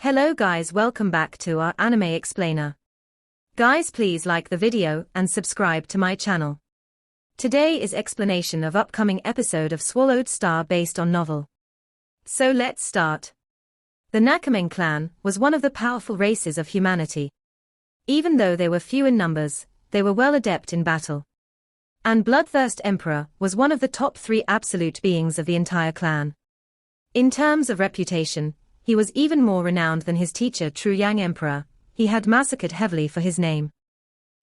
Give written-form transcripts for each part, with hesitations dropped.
Hello guys, welcome back to our anime explainer. Guys, please like the video and subscribe to my channel. Today is explanation of upcoming episode of Swallowed Star based on novel. So let's start. The Nakameng clan was one of the powerful races of humanity. Even though they were few in numbers, they were well adept in battle. And Bloodthirst Emperor was one of the top 3 absolute beings of the entire clan. In terms of reputation, he was even more renowned than his teacher True Yang Emperor. He had massacred heavily for his name.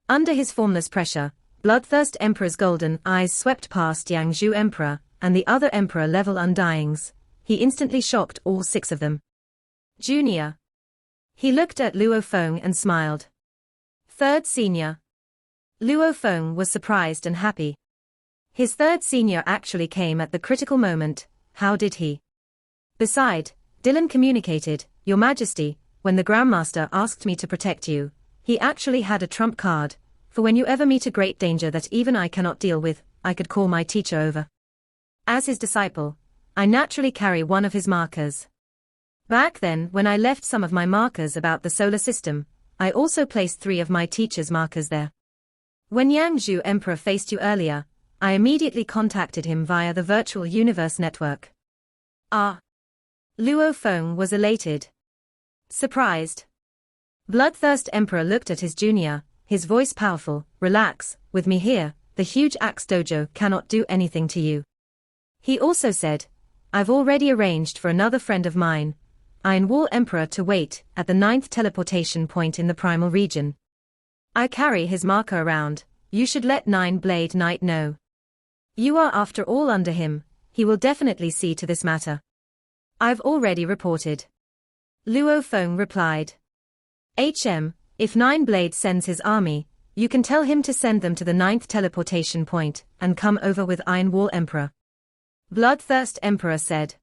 Under his formless pressure, Bloodthirst Emperor's golden eyes swept past Yang Zhu Emperor and the other Emperor-level Undyings. He instantly shocked all 6 of them. Junior. He looked at Luo Feng and smiled. Third senior. Luo Feng was surprised and happy. His third senior actually came at the critical moment. How did he? Beside, Dylan communicated, Your Majesty, when the Grandmaster asked me to protect you, he actually had a trump card, for when you ever meet a great danger that even I cannot deal with, I could call my teacher over. As his disciple, I naturally carry one of his markers. Back then, when I left some of my markers about the solar system, I also placed 3 of my teacher's markers there. When Yang Zhu Emperor faced you earlier, I immediately contacted him via the virtual universe network. Ah. Luo Feng was elated. Surprised. Bloodthirst Emperor looked at his junior, his voice powerful. Relax, with me here, the huge axe dojo cannot do anything to you. He also said, I've already arranged for another friend of mine, Iron Wall Emperor, to wait at the 9th teleportation point in the primal region. I carry his marker around. You should let Nine-Blade Knight know. You are after all under him. He will definitely see to this matter. I've already reported. Luo Feng replied. If Nine-Blade sends his army, you can tell him to send them to the 9th teleportation point and come over with Iron Wall Emperor. Bloodthirst Emperor said.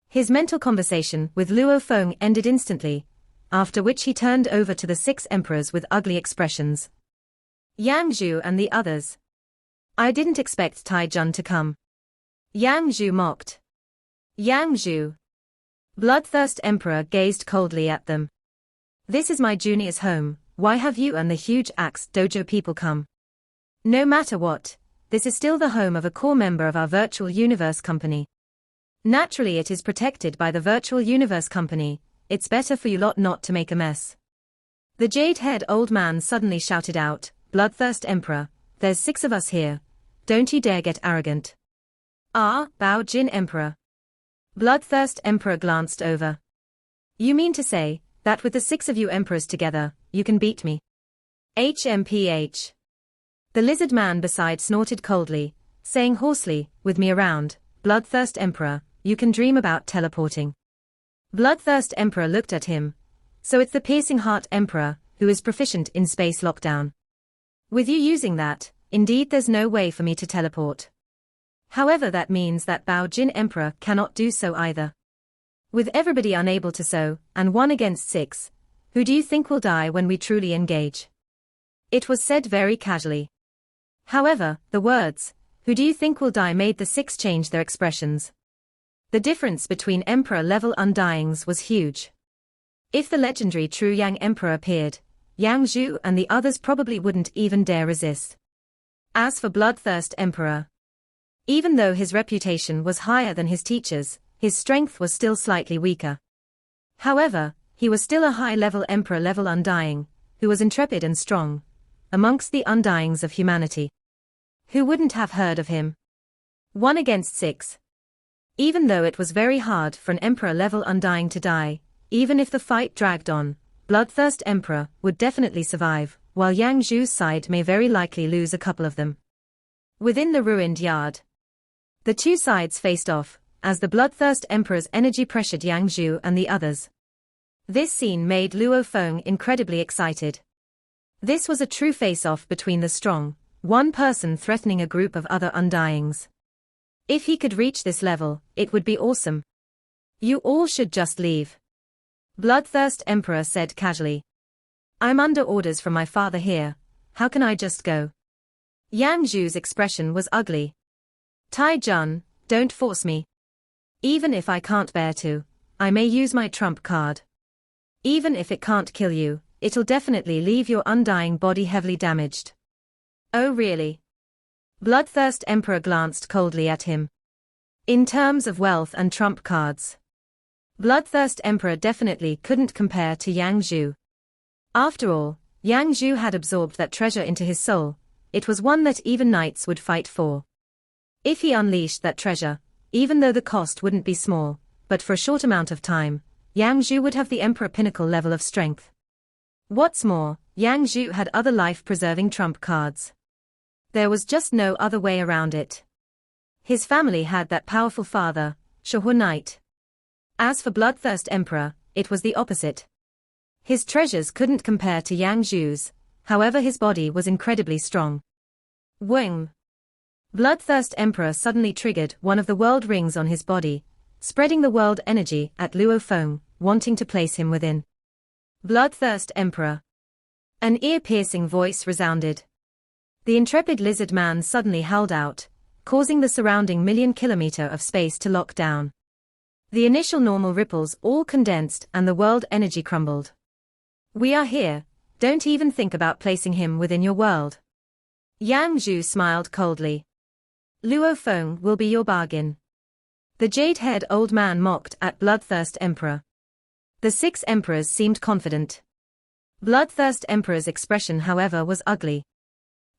His mental conversation with Luo Feng ended instantly, after which he turned over to the 6 emperors with ugly expressions. Yang Zhu and the others. I didn't expect Tai Jun to come. Yang Zhu mocked. Yang Zhu. Bloodthirst Emperor gazed coldly at them. This is my junior's home. Why have you and the huge axe dojo people come? No matter what, this is still the home of a core member of our virtual universe company. Naturally it is protected by the virtual universe company. It's better for you lot not to make a mess. The jade-haired old man suddenly shouted out, Bloodthirst Emperor, there's 6 of us here. Don't you dare get arrogant. Ah, Bao Jin Emperor. Bloodthirst Emperor glanced over. You mean to say, that with the 6 of you emperors together, you can beat me? HMPH. The lizard man beside snorted coldly, saying hoarsely, with me around, Bloodthirst Emperor, you can dream about teleporting. Bloodthirst Emperor looked at him. So it's the Piercing Heart Emperor, who is proficient in space lockdown. With you using that, indeed there's no way for me to teleport. However, that means that Bao Jin Emperor cannot do so either. With everybody unable to so, and 1 against 6, who do you think will die when we truly engage? It was said very casually. However, the words, who do you think will die, made the 6 change their expressions. The difference between Emperor-level Undyings was huge. If the legendary True Yang Emperor appeared, Yang Zhu and the others probably wouldn't even dare resist. As for Bloodthirst Emperor, even though his reputation was higher than his teacher's, his strength was still slightly weaker. However, he was still a high-level Emperor-level Undying, who was intrepid and strong, amongst the Undyings of humanity. Who wouldn't have heard of him? 1 against 6. Even though it was very hard for an Emperor-level Undying to die, even if the fight dragged on, Bloodthirst Emperor would definitely survive, while Yang Zhu's side may very likely lose a couple of them. Within the ruined yard, the 2 sides faced off, as the Bloodthirst Emperor's energy pressured Yang Zhu and the others. This scene made Luo Feng incredibly excited. This was a true face-off between the strong, one person threatening a group of other Undyings. If he could reach this level, it would be awesome. You all should just leave. Bloodthirst Emperor said casually. I'm under orders from my father here. How can I just go? Yang Zhu's expression was ugly. Tai Jun, don't force me. Even if I can't bear to, I may use my trump card. Even if it can't kill you, it'll definitely leave your undying body heavily damaged. Oh really? Bloodthirst Emperor glanced coldly at him. In terms of wealth and trump cards, Bloodthirst Emperor definitely couldn't compare to Yang Zhu. After all, Yang Zhu had absorbed that treasure into his soul. It was one that even knights would fight for. If he unleashed that treasure, even though the cost wouldn't be small, but for a short amount of time, Yang Zhu would have the Emperor pinnacle level of strength. What's more, Yang Zhu had other life-preserving trump cards. There was just no other way around it. His family had that powerful father, Shahua Knight. As for Bloodthirst Emperor, it was the opposite. His treasures couldn't compare to Yang Zhu's, however his body was incredibly strong. Wing! Bloodthirst Emperor suddenly triggered one of the world rings on his body, spreading the world energy at Luo Feng, wanting to place him within. Bloodthirst Emperor. An ear-piercing voice resounded. The intrepid lizard man suddenly howled out, causing the surrounding million-kilometer of space to lock down. The initial normal ripples all condensed and the world energy crumbled. We are here, don't even think about placing him within your world. Yang Zhu smiled coldly. Luo Feng will be your bargain. The jade-haired old man mocked at Bloodthirst Emperor. The 6 emperors seemed confident. Bloodthirst Emperor's expression, however, was ugly.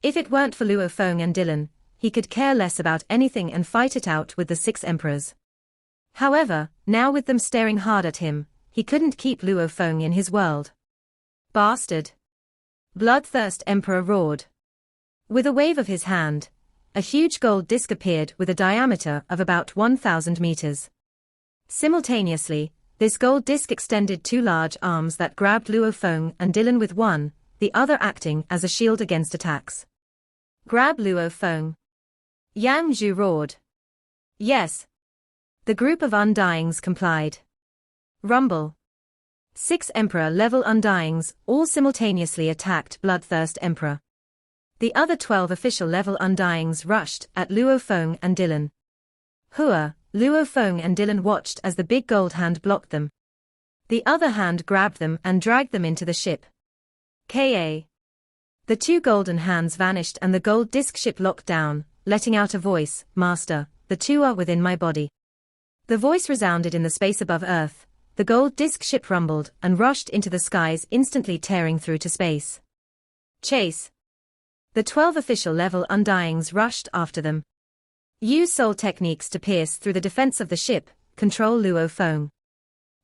If it weren't for Luo Feng and Dylan, he could care less about anything and fight it out with the 6 emperors. However, now with them staring hard at him, he couldn't keep Luo Feng in his world. Bastard! Bloodthirst Emperor roared. With a wave of his hand, a huge gold disc appeared with a diameter of about 1,000 meters. Simultaneously, this gold disc extended 2 large arms that grabbed Luo Feng and Dylan with one, the other acting as a shield against attacks. Grab Luo Feng! Yang Zhu roared. Yes. The group of Undyings complied. Rumble. 6 Emperor-level Undyings all simultaneously attacked Bloodthirst Emperor. The other 12 official-level Undyings rushed at Luo Feng and Dylan. Luo Feng and Dylan watched as the big gold hand blocked them. The other hand grabbed them and dragged them into the ship. Ka. The 2 golden hands vanished and the gold disc ship locked down, letting out a voice, Master, the 2 are within my body. The voice resounded in the space above Earth. The gold disc ship rumbled and rushed into the skies, instantly tearing through to space. Chase! The 12 official-level Undyings rushed after them. Use soul techniques to pierce through the defense of the ship, control Luo Feng.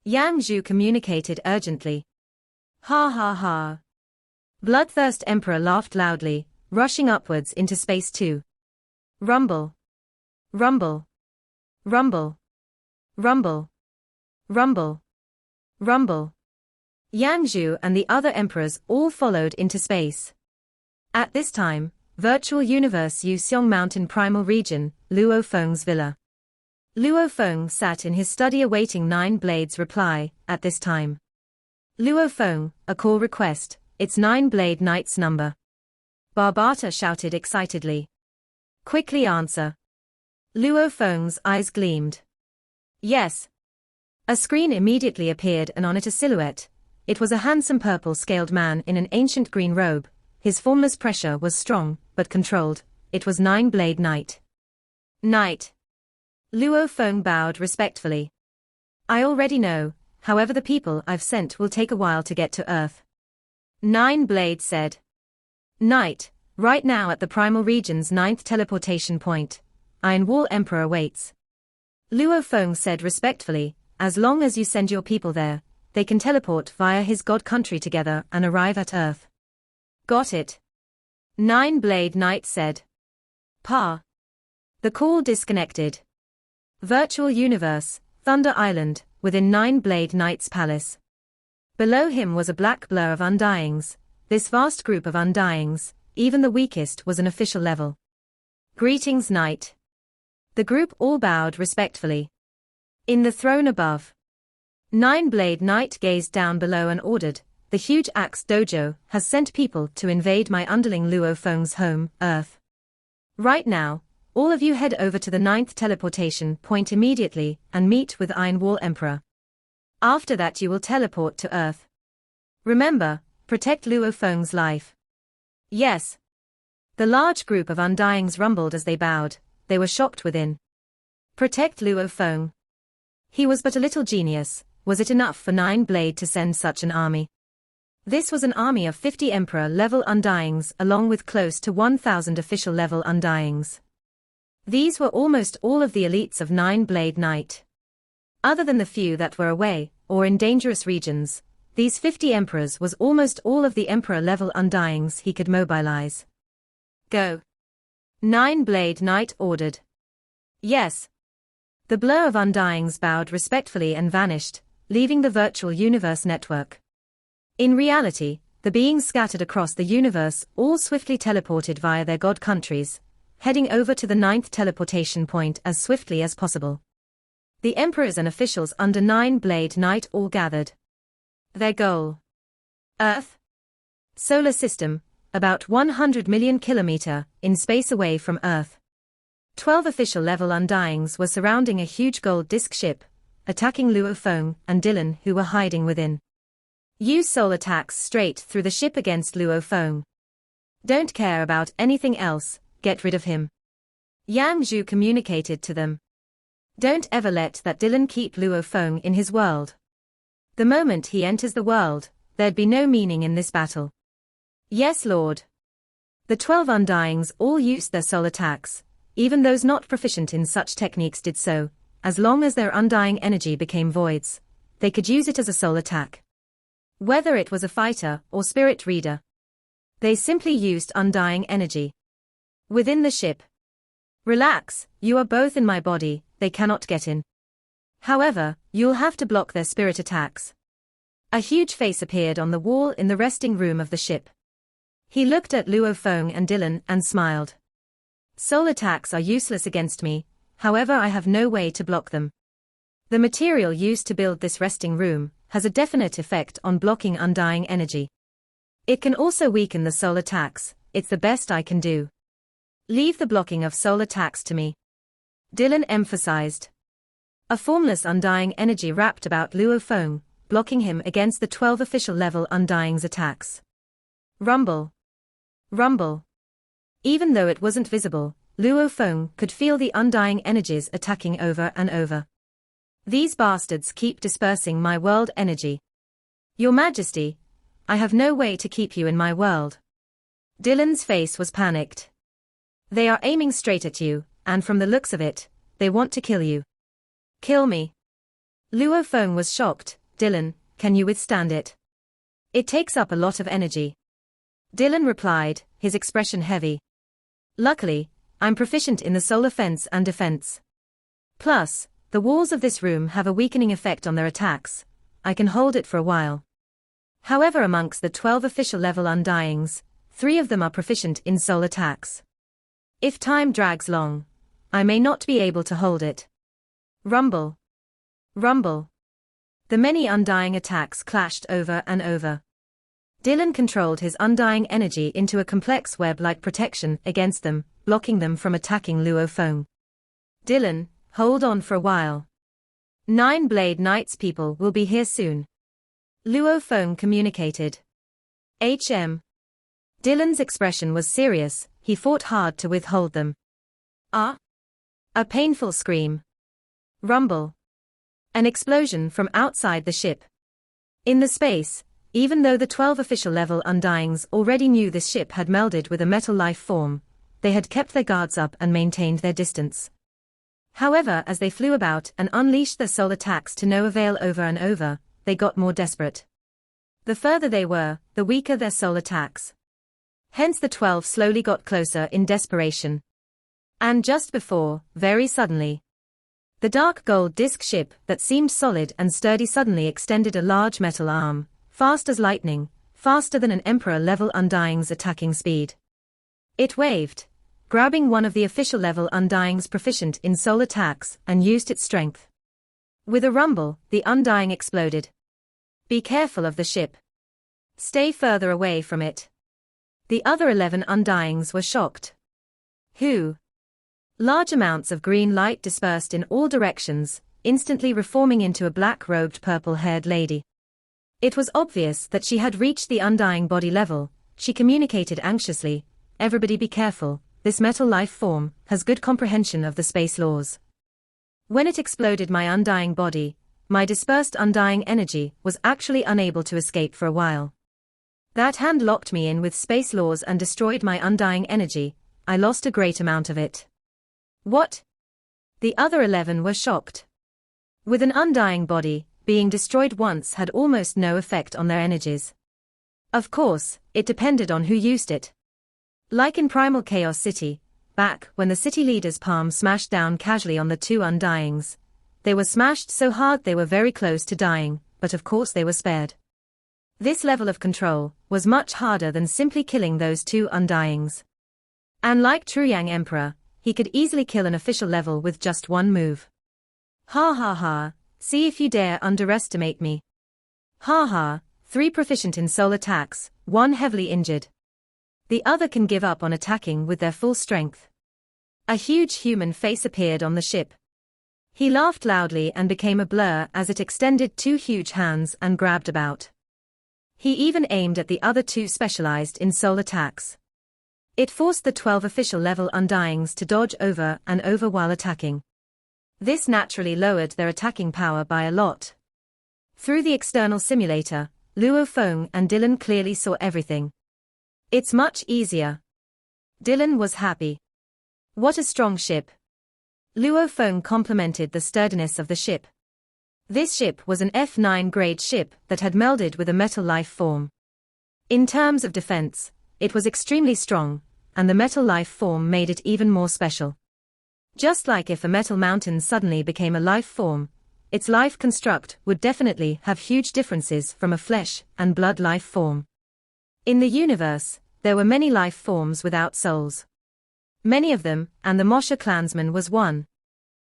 Yang Zhu communicated urgently. Ha ha ha. Bloodthirst Emperor laughed loudly, rushing upwards into space too. Rumble. Rumble. Rumble. Rumble. Rumble. Rumble. Yang Zhu and the other emperors all followed into space. At this time, Virtual Universe Yuxiong Mountain Primal Region, Luo Feng's villa. Luo Feng sat in his study awaiting Nine Blades' reply. At this time. Luo Feng, a call request, it's Nine Blade Knight's number. Barbata shouted excitedly. Quickly answer. Luo Feng's eyes gleamed. Yes. A screen immediately appeared and on it a silhouette. It was a handsome purple-scaled man in an ancient green robe. His formless pressure was strong, but controlled. It was Nine Blade Knight. Knight. Luo Feng bowed respectfully. I already know, however the people I've sent will take a while to get to Earth. Nine Blade said. Knight, right now at the Primal Region's 9th teleportation point. Iron Wall Emperor awaits. Luo Feng said respectfully, as long as you send your people there, they can teleport via his god country together and arrive at Earth. Got it. Nine Blade Knight said. Pa. The call disconnected. Virtual Universe, Thunder Island, within Nine Blade Knight's palace. Below him was a black blur of Undyings. This vast group of Undyings, even the weakest was an official level. Greetings, Knight. The group all bowed respectfully. In the throne above, Nine Blade Knight gazed down below and ordered, the huge axe dojo has sent people to invade my underling Luo Feng's home, Earth. Right now, all of you head over to the 9th teleportation point immediately and meet with Iron Wall Emperor. After that you will teleport to Earth. Remember, protect Luo Feng's life. Yes. The large group of Undyings rumbled as they bowed, they were shocked within. Protect Luo Feng. He was but a little genius, was it enough for Nine Blade to send such an army? This was an army of 50 Emperor-level Undyings along with close to 1,000 official-level Undyings. These were almost all of the elites of Nine Blade Night. Other than the few that were away, or in dangerous regions, these 50 Emperors was almost all of the Emperor-level Undyings he could mobilize. Go. Nine Blade Knight ordered. Yes. The blur of Undyings bowed respectfully and vanished, leaving the virtual universe network. In reality, the beings scattered across the universe all swiftly teleported via their god countries, heading over to the 9th teleportation point as swiftly as possible. The emperors and officials under Nine Blade Knight all gathered. Their goal. Earth. Solar system, about 100 million kilometer in space away from Earth. 12 official-level Undyings were surrounding a huge gold disk ship, attacking Luo Feng and Dylan who were hiding within. Use soul attacks straight through the ship against Luo Feng. Don't care about anything else, get rid of him. Yang Zhu communicated to them. Don't ever let that Dylan keep Luo Feng in his world. The moment he enters the world, there'd be no meaning in this battle. Yes, Lord. The 12 Undyings all used their soul attacks, even those not proficient in such techniques did so, as long as their undying energy became voids, they could use it as a soul attack. Whether it was a fighter or spirit reader. They simply used undying energy. Within the ship. Relax, you are both in my body, they cannot get in. However, you'll have to block their spirit attacks. A huge face appeared on the wall in the resting room of the ship. He looked at Luo Feng and Dylan and smiled. Soul attacks are useless against me, however I have no way to block them. The material used to build this resting room has a definite effect on blocking undying energy. It can also weaken the soul attacks, it's the best I can do. Leave the blocking of soul attacks to me. Dylan emphasized. A formless undying energy wrapped about Luo Feng, blocking him against the 12 official-level Undying's attacks. Rumble. Rumble. Even though it wasn't visible, Luo Feng could feel the undying energies attacking over and over. These bastards keep dispersing my world energy. Your Majesty, I have no way to keep you in my world. Dylan's face was panicked. They are aiming straight at you, and from the looks of it, they want to kill you. Kill me. Luo Feng was shocked. Dylan, can you withstand it? It takes up a lot of energy. Dylan replied, his expression heavy. Luckily, I'm proficient in the soul offense and defense. Plus, the walls of this room have a weakening effect on their attacks. I can hold it for a while. However, amongst the 12 official-level Undyings, 3 of them are proficient in soul attacks. If time drags long, I may not be able to hold it. Rumble. Rumble. The many undying attacks clashed over and over. Dylan controlled his undying energy into a complex web-like protection against them, blocking them from attacking Luo Feng. Dylan, hold on for a while. Nine Blade Knight's people will be here soon. Luo Feng communicated. Dylan's expression was serious, he fought hard to withhold them. Ah! A painful scream. Rumble. An explosion from outside the ship. In the space, even though the 12 official-level Undyings already knew this ship had melded with a metal life form, they had kept their guards up and maintained their distance. However, as they flew about and unleashed their soul attacks to no avail over and over, they got more desperate. The further they were, the weaker their soul attacks. Hence the 12 slowly got closer in desperation. And just before, very suddenly, the dark gold disk ship that seemed solid and sturdy suddenly extended a large metal arm, fast as lightning, faster than an Emperor-level Undying's attacking speed. It waved, grabbing one of the official-level Undyings proficient in soul attacks, and used its strength. With a rumble, the Undying exploded. Be careful of the ship. Stay further away from it. The other 11 Undyings were shocked. Who? Large amounts of green light dispersed in all directions, instantly reforming into a black-robed purple-haired lady. It was obvious that she had reached the undying body level. She communicated anxiously, "Everybody be careful, this metal life form has good comprehension of the space laws." When it exploded my undying body, my dispersed undying energy was actually unable to escape for a while. That hand locked me in with space laws and destroyed my undying energy. I lost a great amount of it. What? The other 11 were shocked. With an undying body, being destroyed once had almost no effect on their energies. Of course, it depended on who used it. Like in Primal Chaos City, back when the city leader's palm smashed down casually on the 2 undyings. They were smashed so hard they were very close to dying, but of course they were spared. This level of control was much harder than simply killing those 2 undyings. And like True Yang Emperor, he could easily kill an official level with just one move. Ha ha ha, see if you dare underestimate me. Ha ha, 3 proficient in soul attacks, 1 heavily injured. The other can give up on attacking with their full strength. A huge human face appeared on the ship. He laughed loudly and became a blur as it extended 2 huge hands and grabbed about. He even aimed at the other 2 specialized in soul attacks. It forced the 12 official level undyings to dodge over and over while attacking. This naturally lowered their attacking power by a lot. Through the external simulator, Luo Feng and Dylan clearly saw everything. It's much easier. Dylan was happy. What a strong ship. Luo Feng complimented the sturdiness of the ship. This ship was an F9 grade ship that had melded with a metal life form. In terms of defense, it was extremely strong, and the metal life form made it even more special. Just like if a metal mountain suddenly became a life form, its life construct would definitely have huge differences from a flesh and blood life form. In the universe, there were many life forms without souls. Many of them, and the Mosha clansman was one.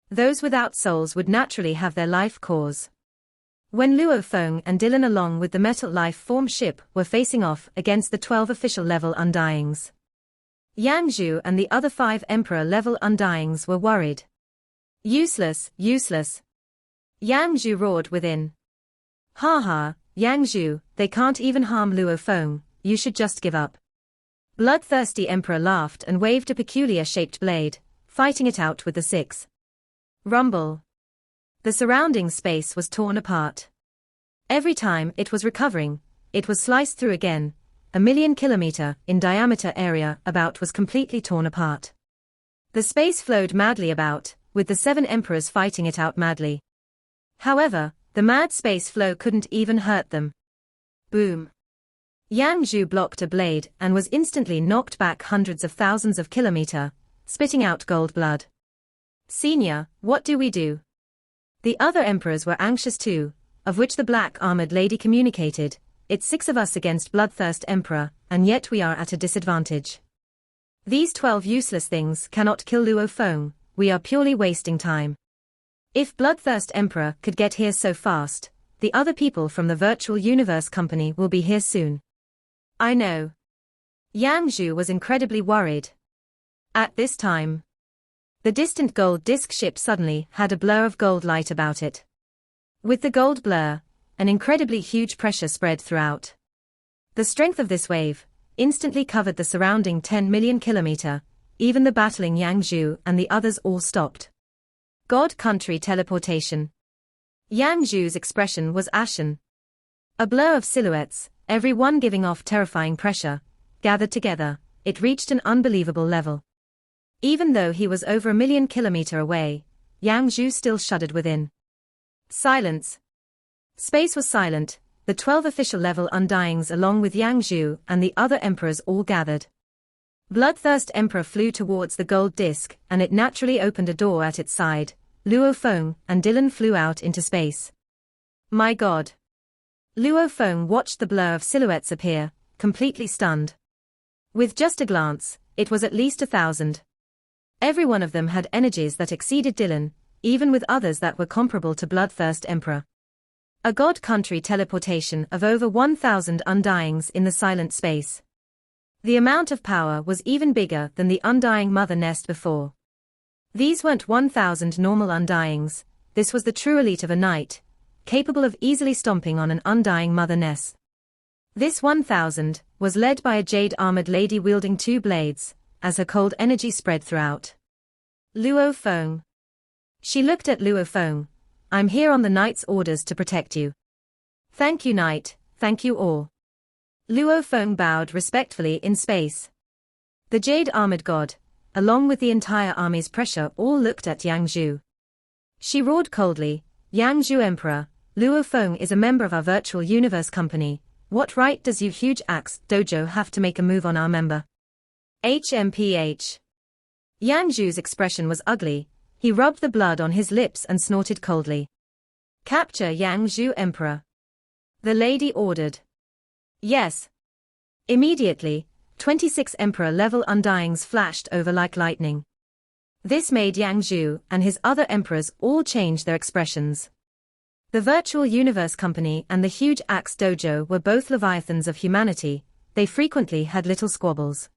Those without souls would naturally have their life cores. When Luo Feng and Dylan along with the metal life form ship were facing off against the 12 official level undyings, Yang Zhu and the other 5 emperor level undyings were worried. Useless, useless. Yang Zhu roared within. Ha ha, Yang Zhu, they can't even harm Luo Feng, you should just give up. Bloodthirsty Emperor laughed and waved a peculiar-shaped blade, fighting it out with the 6. Rumble. The surrounding space was torn apart. Every time it was recovering, it was sliced through again. A 1,000,000 kilometer in diameter area about was completely torn apart. The space flowed madly about, with the 7 emperors fighting it out madly. However, the mad space flow couldn't even hurt them. Boom. Yang Zhu blocked a blade and was instantly knocked back hundreds of thousands of kilometers, spitting out gold blood. Senior, what do we do? The other emperors were anxious too, of which the black-armored lady communicated, "It's 6 of us against Bloodthirst Emperor, and yet we are at a disadvantage. These 12 useless things cannot kill Luo Feng, we are purely wasting time. If Bloodthirst Emperor could get here so fast, the other people from the Virtual Universe Company will be here soon." I know. Yang Zhu was incredibly worried. At this time, the distant gold disk ship suddenly had a blur of gold light about it. With the gold blur, an incredibly huge pressure spread throughout. The strength of this wave instantly covered the surrounding 10 million kilometer, even the battling Yang Zhu and the others all stopped. God country teleportation. Yang Zhu's expression was ashen. A blur of silhouettes, every one giving off terrifying pressure, gathered together, it reached an unbelievable level. Even though he was over 1,000,000 kilometers away, Yang Zhu still shuddered within. Silence. Space was silent, the 12 official level undyings along with Yang Zhu and the other emperors all gathered. Bloodthirst Emperor flew towards the gold disc and it naturally opened a door at its side. Luo Feng and Dylan flew out into space. My God. Luo Feng watched the blur of silhouettes appear, completely stunned. With just a glance, it was at least 1,000. Every one of them had energies that exceeded Dylan, even with others that were comparable to Bloodthirst Emperor. A god country teleportation of over 1,000 undyings in the silent space. The amount of power was even bigger than the undying mother nest before. These weren't 1,000 normal undyings, this was the true elite of a night. capable of easily stomping on an undying mother Ness. This 1000 was led by a jade-armored lady wielding 2 blades, as her cold energy spread throughout. Luo Feng. She looked at Luo Feng. I'm here on the knight's orders to protect you. Thank you, knight, thank you all. Luo Feng bowed respectfully in space. The jade-armored god, along with the entire army's pressure, all looked at Yang Zhu. She roared coldly, Yang Zhu Emperor, Luo Feng is a member of our virtual universe company. What right does your huge axe dojo have to make a move on our member? HMPH. Yang Zhu's expression was ugly. He rubbed the blood on his lips and snorted coldly. Capture Yang Zhu Emperor. The lady ordered. Yes. Immediately, 26 Emperor-level undyings flashed over like lightning. This made Yang Zhu and his other emperors all change their expressions. The Virtual Universe Company and the Huge Axe Dojo were both leviathans of humanity. They frequently had little squabbles.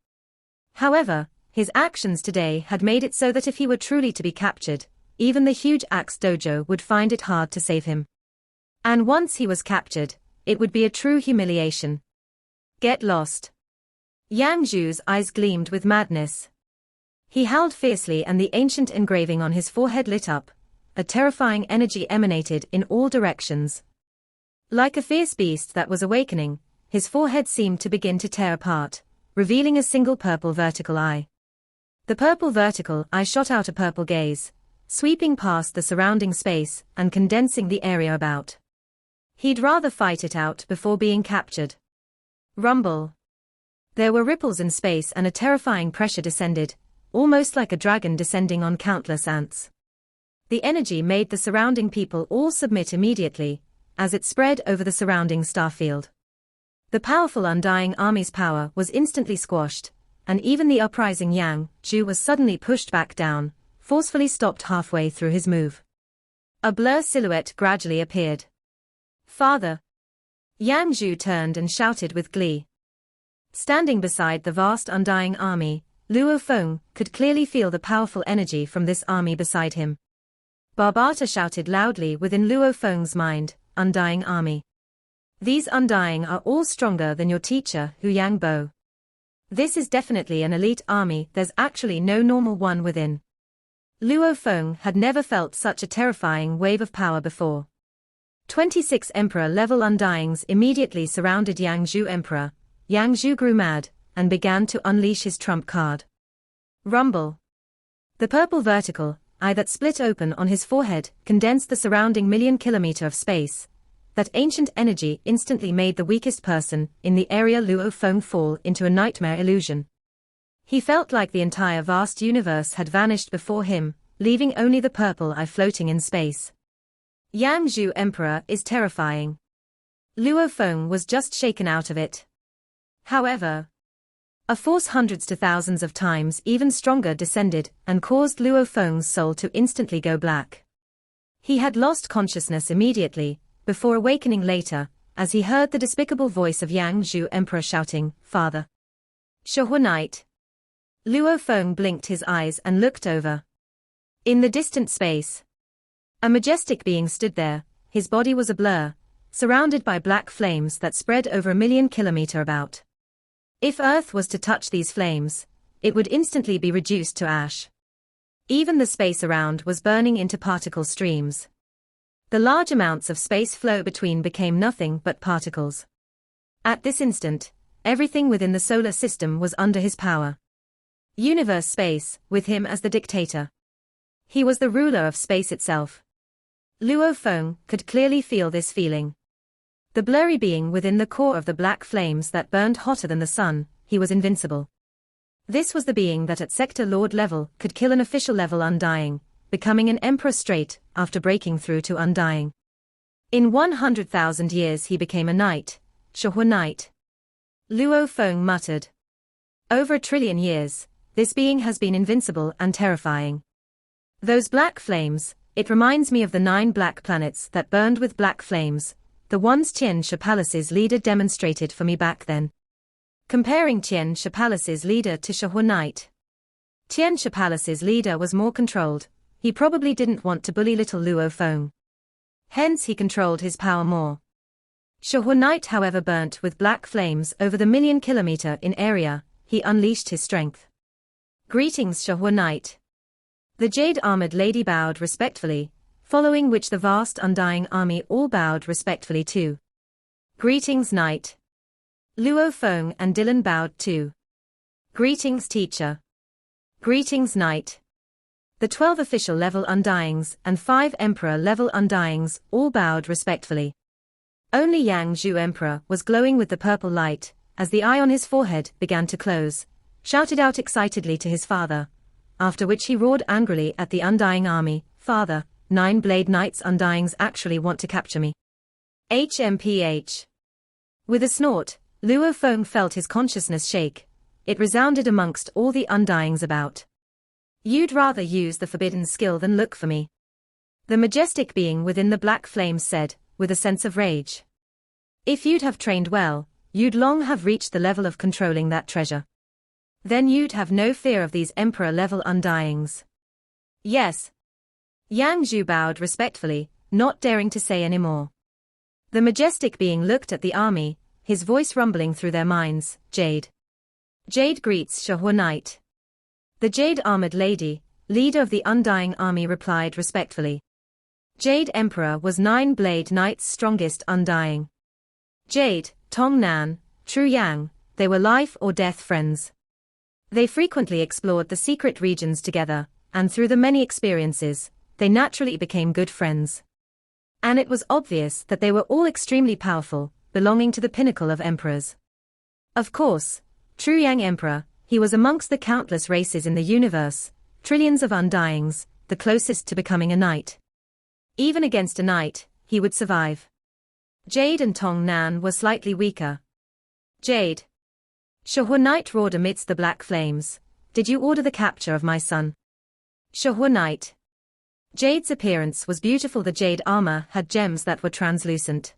However, his actions today had made it so that if he were truly to be captured, even the Huge Axe Dojo would find it hard to save him. And once he was captured, it would be a true humiliation. Get lost. Yang Zhu's eyes gleamed with madness. He howled fiercely and the ancient engraving on his forehead lit up. A terrifying energy emanated in all directions. Like a fierce beast that was awakening, his forehead seemed to begin to tear apart, revealing a single purple vertical eye. The purple vertical eye shot out a purple gaze, sweeping past the surrounding space and condensing the area about. He'd rather fight it out before being captured. Rumble. There were ripples in space and a terrifying pressure descended, almost like a dragon descending on countless ants. The energy made the surrounding people all submit immediately, as it spread over the surrounding starfield. The powerful undying army's power was instantly squashed, and even the uprising Yang Zhu was suddenly pushed back down, forcefully stopped halfway through his move. A blur silhouette gradually appeared. Father! Yang Zhu turned and shouted with glee. Standing beside the vast undying army, Luo Feng could clearly feel the powerful energy from this army beside him. Barbata shouted loudly within Luo Feng's mind, Undying Army. These Undying are all stronger than your teacher, Hu Yang Bo. This is definitely an elite army, there's actually no normal one within. Luo Feng had never felt such a terrifying wave of power before. 26 Emperor-level Undyings immediately surrounded Yang Zhu Emperor. Yang Zhu grew mad, and began to unleash his trump card. Rumble. The purple vertical eye that split open on his forehead condensed the surrounding million-kilometer of space. That ancient energy instantly made the weakest person in the area Luo Feng fall into a nightmare illusion. He felt like the entire vast universe had vanished before him, leaving only the purple eye floating in space. Yang Zhu Emperor is terrifying. Luo Feng was just shaken out of it. However, a force hundreds to thousands of times even stronger descended and caused Luo Feng's soul to instantly go black. He had lost consciousness immediately, before awakening later, as he heard the despicable voice of Yang Zhu Emperor shouting, Father! Shahua Knight! Luo Feng blinked his eyes and looked over. In the distant space, a majestic being stood there. His body was a blur, surrounded by black flames that spread over 1,000,000 kilometers about. If Earth was to touch these flames, it would instantly be reduced to ash. Even the space around was burning into particle streams. The large amounts of space flow between became nothing but particles. At this instant, everything within the solar system was under his power. Universe space, with him as the dictator. He was the ruler of space itself. Luo Feng could clearly feel this feeling. The blurry being within the core of the black flames that burned hotter than the sun, he was invincible. This was the being that at Sector Lord level could kill an official level Undying, becoming an emperor straight after breaking through to Undying. In 100,000 years he became a knight, Shahua Knight. Luo Feng muttered. Over 1,000,000,000,000 years, this being has been invincible and terrifying. Those black flames, it reminds me of the 9 black planets that burned with black flames, the ones Tian Shi Palace's leader demonstrated for me back then. Comparing Tian Shi Palace's leader to Shahua Knight. Tian Shi Palace's leader was more controlled. He probably didn't want to bully little Luo Feng. Hence he controlled his power more. Shohua Knight, however, burnt with black flames over the 1,000,000 km in area. He unleashed his strength. Greetings, Shohua Knight. The jade-armored lady bowed respectfully, following which the vast undying army all bowed respectfully too. Greetings, Knight. Luo Feng and Dylan bowed too. Greetings, teacher. Greetings, Knight. The 12 official level undyings and 5 emperor level undyings all bowed respectfully. Only Yang Zhu Emperor was glowing with the purple light, as the eye on his forehead began to close, shouted out excitedly to his father, after which he roared angrily at the undying army, "Father, 9 Blade Knights undyings actually want to capture me." HMPH. With a snort, Luo Feng felt his consciousness shake. It resounded amongst all the undyings about. "You'd rather use the forbidden skill than look for me," the majestic being within the black flames said, with a sense of rage. "If you'd have trained well, you'd long have reached the level of controlling that treasure. Then you'd have no fear of these emperor-level undyings." "Yes." Yang Zhu bowed respectfully, not daring to say any more. The majestic being looked at the army, his voice rumbling through their minds, "Jade. Jade greets Shohua Knight." The jade-armored lady, leader of the undying army, replied respectfully. Jade Emperor was 9 Blade Knight's strongest undying. Jade, Tong Nan, Tru Yang, they were life or death friends. They frequently explored the secret regions together, and through the many experiences, they naturally became good friends. And it was obvious that they were all extremely powerful, belonging to the pinnacle of emperors. Of course, Tru Yang Emperor, he was amongst the countless races in the universe, trillions of undyings, the closest to becoming a knight. Even against a knight, he would survive. Jade and Tong Nan were slightly weaker. "Jade." Shohua Knight roared amidst the black flames, "Did you order the capture of my son?" Shohua Knight. Jade's appearance was beautiful. The jade armor had gems that were translucent.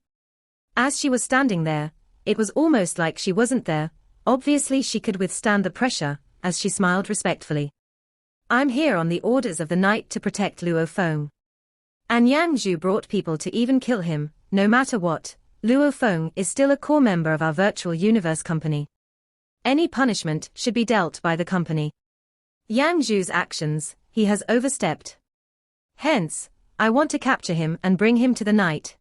As she was standing there, it was almost like she wasn't there. Obviously she could withstand the pressure, as she smiled respectfully. "I'm here on the orders of the knight to protect Luo Feng. And Yang Zhu brought people to even kill him. No matter what, Luo Feng is still a core member of our virtual universe company. Any punishment should be dealt by the company. Yang Zhu's actions, he has overstepped. Hence, I want to capture him and bring him to the knight.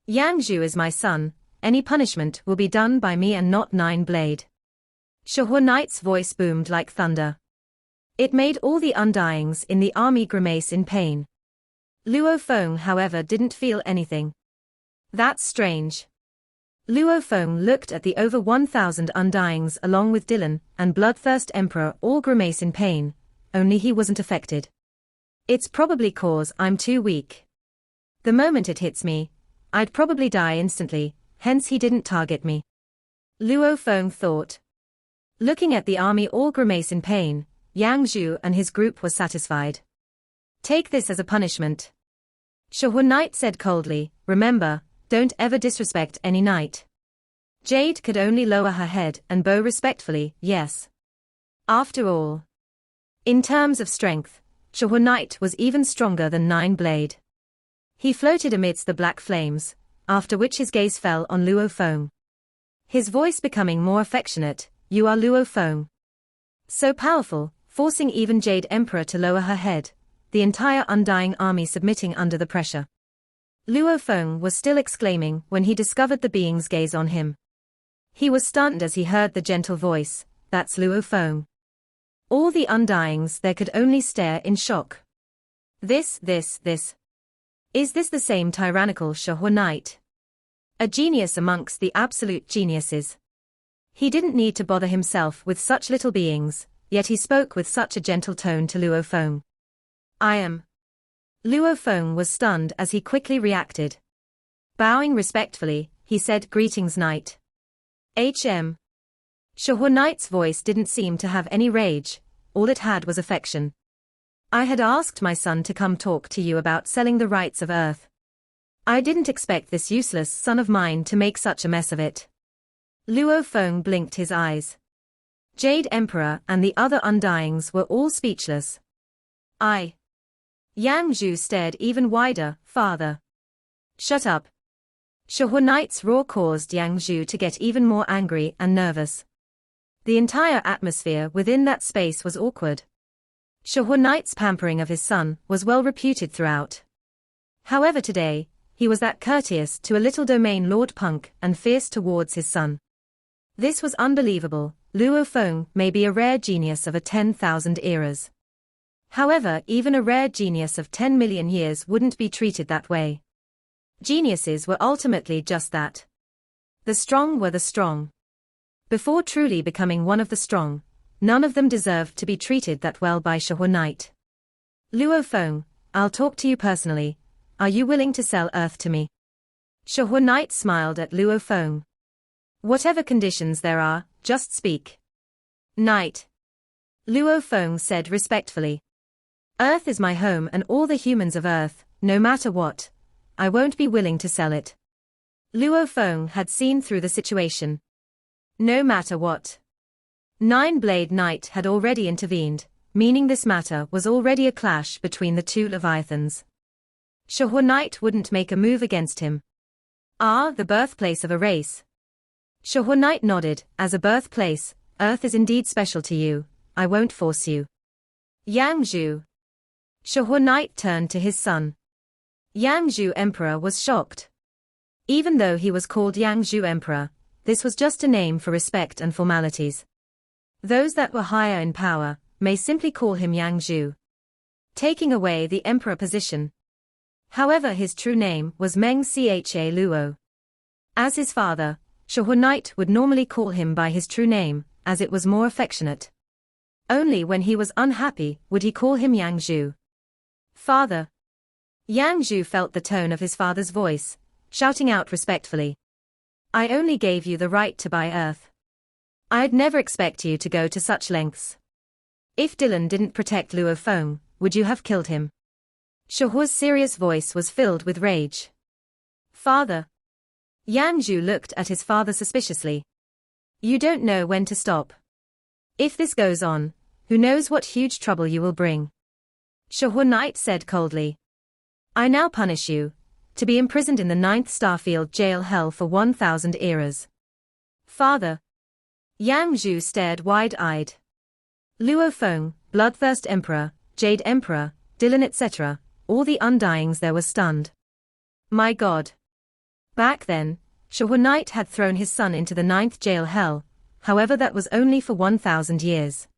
Yang Zhu is my son, any punishment will be done by me and not 9 Blade." Shohua Knight's voice boomed like thunder. It made all the undyings in the army grimace in pain. Luo Feng, however, didn't feel anything. "That's strange." Luo Feng looked at the over 1,000 undyings along with Dylan and Bloodthirst Emperor, all grimace in pain, only he wasn't affected. "It's probably 'cause I'm too weak. The moment it hits me, I'd probably die instantly, hence he didn't target me," Luo Feng thought. Looking at the army all grimace in pain, Yang Zhu and his group were satisfied. "Take this as a punishment," Shohua Knight said coldly. "Remember, don't ever disrespect any knight." Jade could only lower her head and bow respectfully, yes. After all, in terms of strength, Shohua Knight was even stronger than 9 Blade. He floated amidst the black flames, after which his gaze fell on Luo Feng. His voice becoming more affectionate, "You are Luo Feng." So powerful, forcing even Jade Emperor to lower her head, the entire undying army submitting under the pressure. Luo Feng was still exclaiming when he discovered the being's gaze on him. He was stunned as he heard the gentle voice, "That's Luo Feng." All the undyings there could only stare in shock. This. Is this the same tyrannical Shohua Knight? A genius amongst the absolute geniuses. He didn't need to bother himself with such little beings, yet he spoke with such a gentle tone to Luo Feng. "I am." Luo Feng was stunned as he quickly reacted. Bowing respectfully, he said, "Greetings, Knight." HM. Shohua Knight's voice didn't seem to have any rage, all it had was affection. "I had asked my son to come talk to you about selling the rights of Earth. I didn't expect this useless son of mine to make such a mess of it." Luo Feng blinked his eyes. Jade Emperor and the other undyings were all speechless. Yang Zhu stared even wider, "Father. Shut up. Shahur Knight's roar caused Yang Zhu to get even more angry and nervous. The entire atmosphere within that space was awkward. Shahur Knight's pampering of his son was well reputed throughout. However, today, he was that courteous to a little domain lord punk and fierce towards his son. This was unbelievable. Luo Feng may be a rare genius of a 10,000 eras. However, even a rare genius of 10 million years wouldn't be treated that way. Geniuses were ultimately just that. The strong were the strong. Before truly becoming one of the strong, none of them deserved to be treated that well by Shahur Knight. Luo Feng, I'll talk to you personally. Are you willing to sell Earth to me? Shahur Knight smiled at Luo Feng. Whatever conditions there are, just speak. Knight. Luo Feng said respectfully. Earth is my home and all the humans of Earth, no matter what. I won't be willing to sell it. Luo Feng had seen through the situation. No matter what. Nine-Blade Knight had already intervened, meaning this matter was already a clash between the two Leviathans. Shahur Knight wouldn't make a move against him. The birthplace of a race. Shahur Knight nodded. As a birthplace, Earth is indeed special to you. I won't force you. Yang Zhu. Shahur Knight turned to his son. Yang Zhu Emperor was shocked. Even though he was called Yang Zhu Emperor, this was just a name for respect and formalities. Those that were higher in power may simply call him Yang Zhu, taking away the emperor position. However, his true name was Meng Cha Luo. As his father, Shahur Knight would normally call him by his true name, as it was more affectionate. Only when he was unhappy would he call him Yang Zhu. Father. Yang Zhu felt the tone of his father's voice, shouting out respectfully. I only gave you the right to buy Earth. I'd never expect you to go to such lengths. If Dylan didn't protect Luo Feng, would you have killed him? Shahur's serious voice was filled with rage. Father. Yang Zhu looked at his father suspiciously. You don't know when to stop. If this goes on, who knows what huge trouble you will bring. Shahur Knight said coldly. I now punish you, to be imprisoned in the 9th Starfield jail hell for 1,000 eras. Father. Yang Zhu stared wide-eyed. Luo Feng, Bloodthirst Emperor, Jade Emperor, Dylan etc., all the Undyings there were stunned. My God. Back then, Shahur Knight had thrown his son into the 9th jail hell, however that was only for 1,000 years.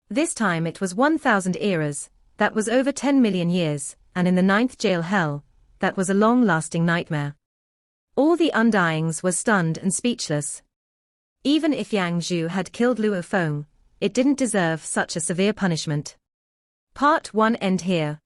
This time it was 1,000 eras, that was over 10 million years, and in the 9th jail hell, that was a long-lasting nightmare. All the Undyings were stunned and speechless. Even if Yang Zhu had killed Luo Feng, it didn't deserve such a severe punishment. Part 1 end here.